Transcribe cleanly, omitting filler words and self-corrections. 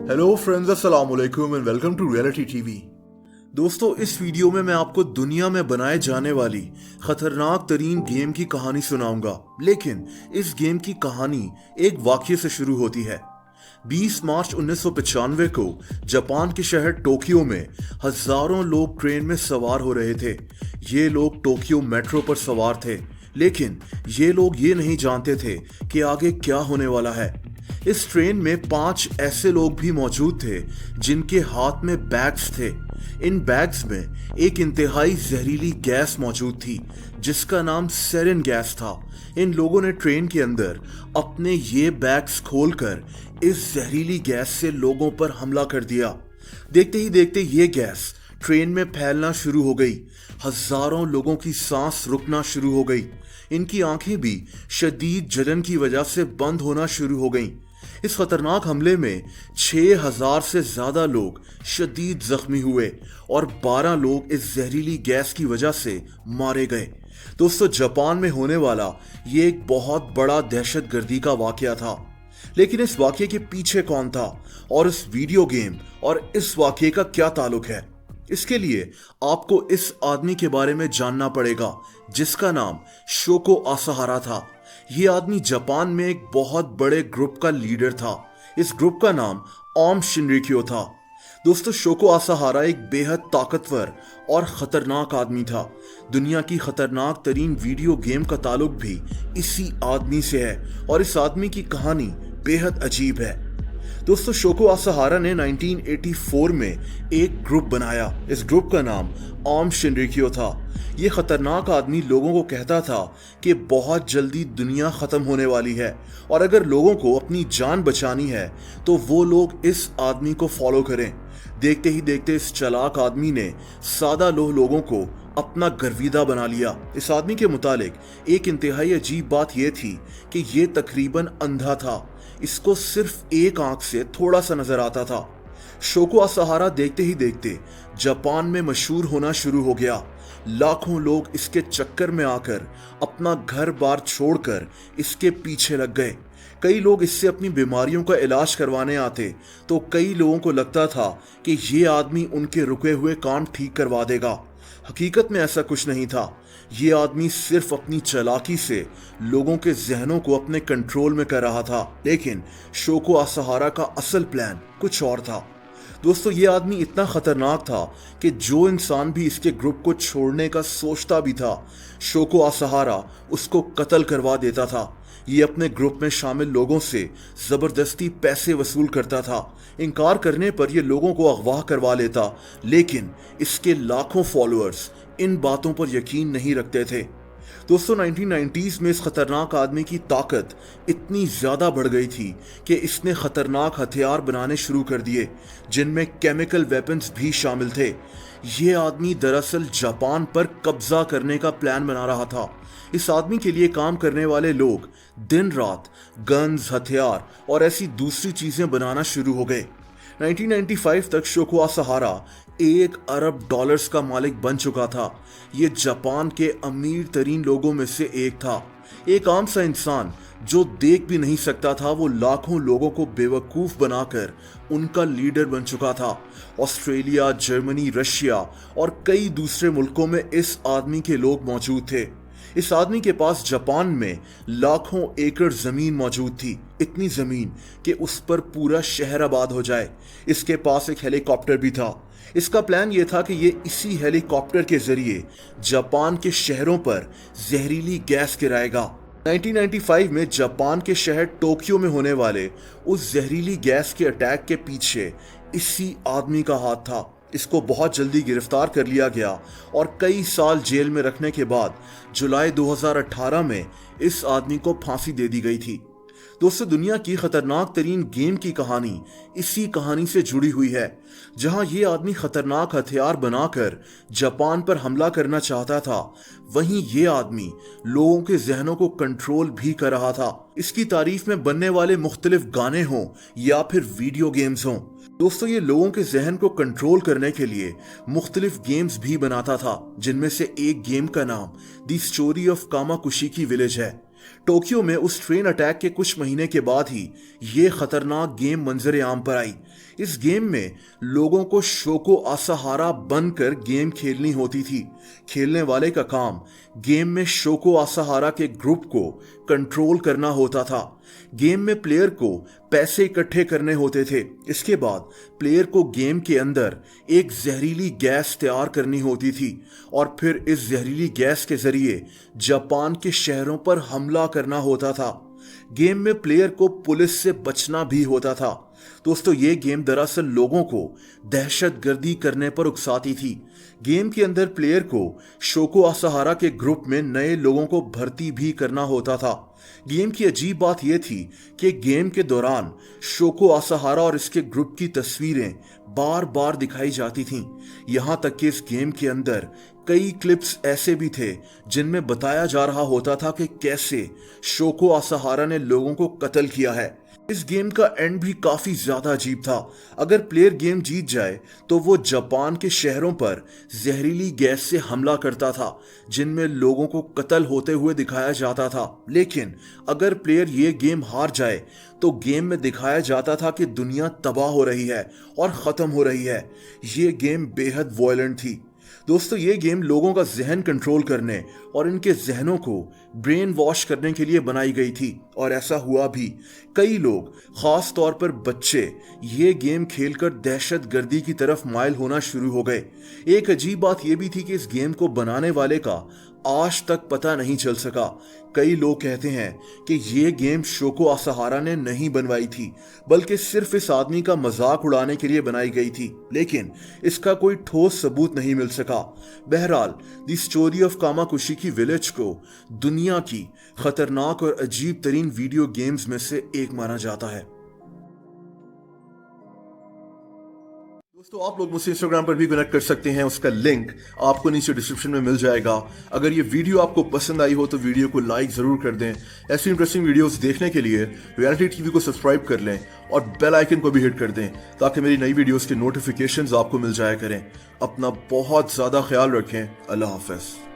Hello friends, अस्सलाम वालेकुम and welcome to reality TV. दोस्तों, इस वीडियो में मैं आपको दुनिया में बनाए जाने वाली खतरनाक तरीन गेम की कहानी सुनाऊंगा। लेकिन इस गेम की कहानी एक वाक्य से शुरू होती है। 20 मार्च 1995 को जापान के शहर टोक्यो में हजारों लोग ट्रेन में सवार हो रहे थे। ये लोग टोक्यो मेट्रो पर सवार थे, लेकिन ये लोग ये नहीं जानते थे कि आगे क्या होने वाला है। इस ट्रेन में 5 ऐसे लोग भी मौजूद थे जिनके हाथ में बैग्स थे। इन बैग्स में एक इंतहाई जहरीली गैस मौजूद थी जिसका नाम सेरिन गैस था। इन लोगों ने ट्रेन के अंदर अपने ये बैग्स खोलकर इस जहरीली गैस से लोगों पर हमला कर दिया। देखते ही देखते ये गैस ट्रेन में फैलना शुरू हो गई। हजारों लोगों की सांस रुकना शुरू हो गई। इनकी आंखें भी शदीद जलन की वजह से बंद होना शुरू हो गईं। इस खतरनाक हमले में 6000 से ज्यादा लोग शदीद जख्मी हुए और 12 लोग इस जहरीली गैस की वजह से मारे गए। दोस्तों, जापान में होने वाला ये एक बहुत बड़ा दहशतगर्दी का वाकया था। लेकिन इस वाकये के पीछे कौन था और इस वीडियो गेम और इस वाकये का क्या ताल्लुक है, इसके लिए आपको इस आदमी के बारे में जानना पड़ेगा जिसका नाम शोको असाहारा था। यह आदमी जापान में एक बहुत बड़े ग्रुप का लीडर था। इस ग्रुप का नाम आर्म शिनरिक्यो था। दोस्तों, शोको असाहारा एक बेहद ताकतवर और खतरनाक आदमी था। दुनिया की खतरनाक तरीन वीडियो गेम का ताल्लुक भी इसी आदमी से है और इस आदमी की कहानी बेहद अजीब है। दोस्तों, शोको असाहारा ने 1984 में एक ग्रुप बनाया। इस ग्रुप का नाम आर्म शिनरिक्यो था। ये खतरनाक आदमी लोगों को कहता था कि बहुत जल्दी दुनिया खत्म होने वाली है और अगर लोगों को अपनी जान बचानी है तो वो लोग इस आदमी को फॉलो करें। देखते ही देखते इस चालाक आदमी ने सादा लोगों को अपना गर्विदा बना लिया। इस आदमी के मुतालिक एक इंतहाई अजीब बात यह थी कि ये तकरीबन अंधा था। इसको सिर्फ एक आंख से थोड़ा सा नजर आता था। शोको असाहारा देखते ही देखते जापान में मशहूर होना शुरू हो गया। लाखों लोग इसके चक्कर में आकर अपना घर बार छोड़कर इसके पीछे लग गए। कई लोग इससे अपनी बीमारियों का इलाज करवाने आते तो कई लोगों को लगता था कि ये आदमी उनके रुके हुए काम ठीक करवा देगा। हकीकत में ऐसा कुछ नहीं था। ये आदमी सिर्फ अपनी चालाकी से लोगों के जहनों को अपने कंट्रोल में कर रहा था। लेकिन शोको असाहारा का असल प्लान कुछ और था। दोस्तों, ये आदमी इतना खतरनाक था कि जो इंसान भी इसके ग्रुप को छोड़ने का सोचता भी था, शोको असाहारा उसको कत्ल करवा देता था। ये अपने ग्रुप में शामिल लोगों से जबरदस्ती पैसे वसूल करता था। इनकार करने पर यह लोगों को अगवा करवा लेता, लेकिन इसके लाखों फॉलोअर्स इन बातों पर यकीन नहीं रखते थे। दोस्तों, 1990s में इस खतरनाक आदमी की ताकत इतनी ज्यादा बढ़ गई थी कि इसने खतरनाक हथियार बनाने शुरू कर दिए जिनमें केमिकल वेपन्स भी शामिल थे। ये आदमी दरअसल जापान पर कब्जा करने का प्लान बना रहा था। इस आदमी के लिए काम करने वाले लोग दिन रात गन्स, हथियार और ऐसी दूसरी चीजें बनाना शुरू हो गए। 1995 तक शोको असाहारा $1 अरब का मालिक बन चुका था। ये जापान के अमीर तरीन लोगों में से एक था। एक आम सा इंसान जो देख भी नहीं सकता था, वो लाखों लोगों को बेवकूफ बनाकर उनका लीडर बन चुका था। ऑस्ट्रेलिया, जर्मनी, रशिया और कई दूसरे मुल्कों में इस आदमी के लोग मौजूद थे। इस आदमी के पास जापान में लाखों एकड़ जमीन मौजूद थी, इतनी जमीन कि उस पर पूरा शहर आबाद हो जाए। इसके पास एक हेलीकॉप्टर भी था। इसका प्लान यह था कि ये इसी हेलीकॉप्टर के जरिए जापान के शहरों पर जहरीली गैस गिराएगा। 1995 में जापान के शहर टोक्यो में होने वाले उस जहरीली गैस के अटैक के पीछे इसी आदमी का हाथ था। इसको बहुत जल्दी गिरफ्तार कर लिया गया और कई साल जेल में रखने के बाद जुलाई 2018 में इस आदमी को फांसी दे दी गई थी। दोस्तों, दुनिया की खतरनाक तरीन गेम की कहानी इसी कहानी से जुड़ी हुई है, जहां ये आदमी खतरनाक हथियार बनाकर जापान पर हमला करना चाहता था, वहीं ये आदमी लोगों के जहनों को कंट्रोल भी कर रहा था। इसकी तारीफ में बनने वाले मुख्तलिफ गाने हों या फिर वीडियो गेम्स हों। दोस्तों, ये लोगों के जहन को कंट्रोल करने के लिए मुख्तलिफ गेम्स भी बनाता था, जिनमें से एक गेम का नाम द स्टोरी ऑफ कामाकुशी की विलेज है। टोक्यो में उस ट्रेन अटैक के कुछ महीने के बाद ही ये खतरनाक गेम मंजर आम पर आई। इस गेम में लोगों को शोको आसाहारा बनकर गेम खेलनी होती थी। खेलने वाले का काम गेम में शोको आसाहारा के ग्रुप को कंट्रोल करना होता था। गेम में प्लेयर को पैसे इकट्ठे करने होते थे। इसके बाद प्लेयर को गेम के अंदर एक जहरीली गैस तैयार करनी होती थी और फिर इस जहरीली गैस के जरिए जापान के शहरों पर हमला करना होता था। गेम में प्लेयर को पुलिस से बचना भी होता था। दोस्तों, ये गेम दरअसल लोगों को दहशतगर्दी करने पर उकसाती थी। गेम के अंदर प्लेयर को शोको आसाहारा के ग्रुप में नए लोगों को भर्ती भी करना होता था। गेम की अजीब बात यह थी कि गेम के दौरान शोको आसाहारा और इसके ग्रुप की तस्वीरें बार बार दिखाई जाती थीं। यहां तक कि इस गेम के अंदर कई क्लिप्स ऐसे भी थे जिनमें बताया जा रहा होता था कि कैसे शोको आसाहारा ने लोगों को कत्ल किया है। इस गेम का एंड भी काफी ज्यादा अजीब था। अगर प्लेयर गेम जीत जाए तो वो जापान के शहरों पर जहरीली गैस से हमला करता था जिनमें लोगों को कत्ल होते हुए दिखाया जाता था। लेकिन अगर प्लेयर ये गेम हार जाए तो गेम में दिखाया जाता था कि दुनिया तबाह हो रही है और खत्म हो रही है। ये गेम बेहद वायलेंट थी। दोस्तों, ये गेम लोगों का जहन कंट्रोल करने और इनके जहनों को ब्रेन वॉश करने के लिए बनाई गई थी और ऐसा हुआ भी। कई लोग, खास तौर पर बच्चे, ये गेम खेलकर दहशतगर्दी की तरफ माइल होना शुरू हो गए। एक अजीब बात यह भी थी कि इस गेम को बनाने वाले का आज तक पता नहीं चल सका। कई लोग कहते हैं कि ये गेम शोको आसाहारा ने नहीं बनवाई थी बल्कि सिर्फ इस आदमी का मजाक उड़ाने के लिए बनाई गई थी, लेकिन इसका कोई ठोस सबूत नहीं मिल सका। बहरहाल, द स्टोरी ऑफ कामाकुशी की विलेज को दुनिया की खतरनाक और अजीब तरीन वीडियो गेम्स में से एक माना जाता है। दोस्तों, आप लोग मुझसे इंस्टाग्राम पर भी कनेक्ट कर सकते हैं। उसका लिंक आपको नीचे डिस्क्रिप्शन में मिल जाएगा। अगर ये वीडियो आपको पसंद आई हो तो वीडियो को लाइक जरूर कर दें। ऐसी इंटरेस्टिंग वीडियोस देखने के लिए रियलिटी टीवी को सब्सक्राइब कर लें और बेल आइकन को भी हिट कर दें ताकि मेरी नई वीडियोस के नोटिफिकेशंस आपको मिल जाया करें। अपना बहुत ज्यादा ख्याल रखें। अल्लाह हाफिज।